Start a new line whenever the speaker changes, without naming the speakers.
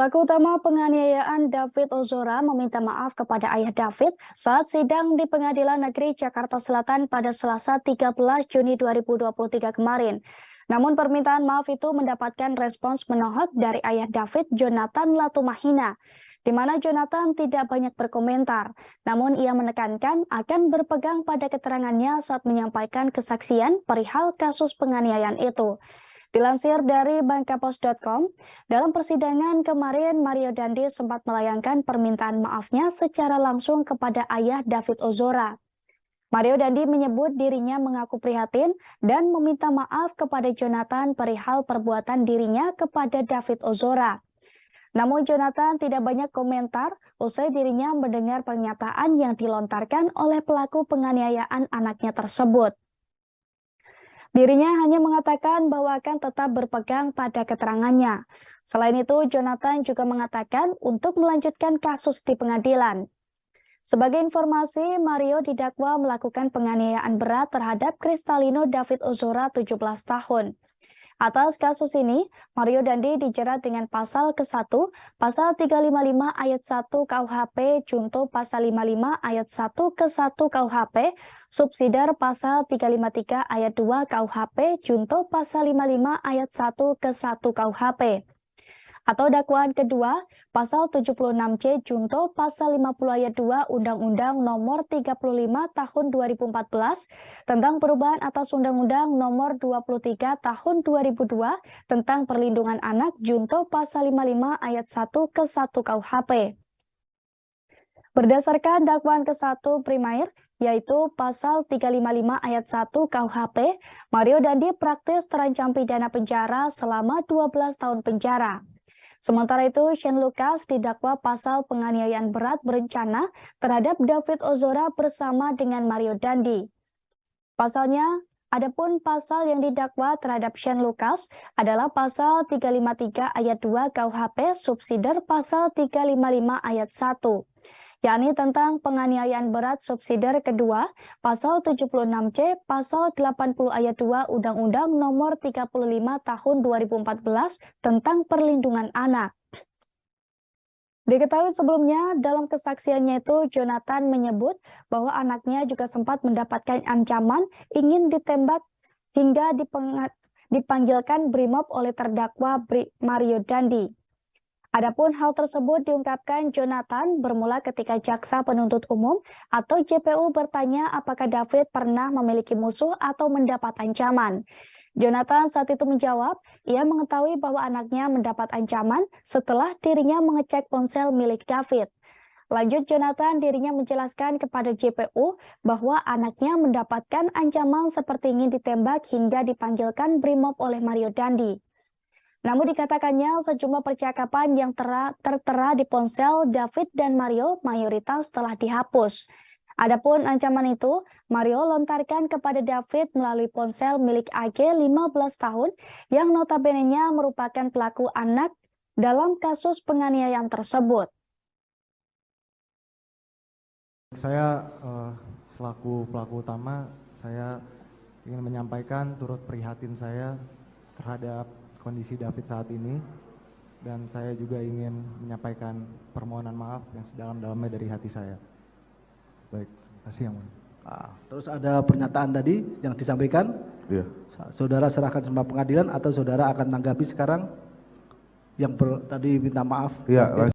Pelaku utama penganiayaan David Ozora meminta maaf kepada ayah David saat sidang di Pengadilan Negeri Jakarta Selatan pada Selasa 13 Juni 2023 kemarin. Namun permintaan maaf itu mendapatkan respons menohok dari ayah David, Jonathan Latumahina, di mana Jonathan tidak banyak berkomentar. Namun ia menekankan akan berpegang pada keterangannya saat menyampaikan kesaksian perihal kasus penganiayaan itu. Dilansir dari Bangkapos.com, dalam persidangan kemarin Mario Dandi sempat melayangkan permintaan maafnya secara langsung kepada ayah David Ozora. Mario Dandi menyebut dirinya mengaku prihatin dan meminta maaf kepada Jonathan perihal perbuatan dirinya kepada David Ozora. Namun Jonathan tidak banyak komentar usai dirinya mendengar pernyataan yang dilontarkan oleh pelaku penganiayaan anaknya tersebut. Dirinya hanya mengatakan bahwa akan tetap berpegang pada keterangannya. Selain itu, Jonathan juga mengatakan untuk melanjutkan kasus di pengadilan. Sebagai informasi, Mario didakwa melakukan penganiayaan berat terhadap Kristalino David Ozora 17 tahun. Atas kasus ini, Mario Dandi dijerat dengan pasal ke-1, pasal 355 ayat 1 KUHP, junto pasal 55 ayat 1 ke-1 KUHP, subsidiar pasal 353 ayat 2 KUHP, junto pasal 55 ayat 1 ke-1 KUHP. Atau dakwaan kedua, pasal 76C junto pasal 50 ayat 2 Undang-Undang Nomor 35 Tahun 2014 tentang perubahan atas Undang-Undang Nomor 23 Tahun 2002 tentang perlindungan anak junto pasal 55 ayat 1 ke 1 KUHP. Berdasarkan dakwaan ke-1 primair, yaitu pasal 355 ayat 1 KUHP, Mario Dandi praktis terancam pidana penjara selama 12 tahun penjara. Sementara itu, Shane Lucas didakwa pasal penganiayaan berat berencana terhadap David Ozora bersama dengan Mario Dandi. Pasalnya, adapun pasal yang didakwa terhadap Shane Lucas adalah pasal 353 ayat 2 KUHP subsidiar pasal 355 ayat 1. Yakni tentang penganiayaan berat subsidiar kedua, pasal 76C, pasal 80 ayat 2 Undang-Undang Nomor 35 Tahun 2014 tentang perlindungan anak. Diketahui sebelumnya, dalam kesaksiannya itu, Jonathan menyebut bahwa anaknya juga sempat mendapatkan ancaman ingin ditembak hingga dipanggilkan BRIMOB oleh terdakwa Mario Dandi. Adapun hal tersebut diungkapkan Jonathan bermula ketika Jaksa Penuntut Umum atau JPU bertanya apakah David pernah memiliki musuh atau mendapat ancaman. Jonathan saat itu menjawab, ia mengetahui bahwa anaknya mendapat ancaman setelah dirinya mengecek ponsel milik David. Lanjut Jonathan, dirinya menjelaskan kepada JPU bahwa anaknya mendapatkan ancaman seperti ingin ditembak hingga dipanggilkan BRIMOB oleh Mario Dandi. Namun dikatakannya sejumlah percakapan yang tertera di ponsel David dan Mario mayoritas telah dihapus. Adapun ancaman itu, Mario lontarkan kepada David melalui ponsel milik AG 15 tahun yang notabene-nya merupakan pelaku anak dalam kasus penganiayaan tersebut.
Saya selaku pelaku utama, saya ingin menyampaikan turut prihatin saya terhadap kondisi David saat ini, dan saya juga ingin menyampaikan permohonan maaf yang sedalam-dalamnya dari hati saya. Baik, terima kasih yang mulia.
Terus ada pernyataan tadi yang disampaikan.
Iya.
Saudara serahkan sama pengadilan atau saudara akan menanggapi sekarang yang tadi minta maaf?
Iya.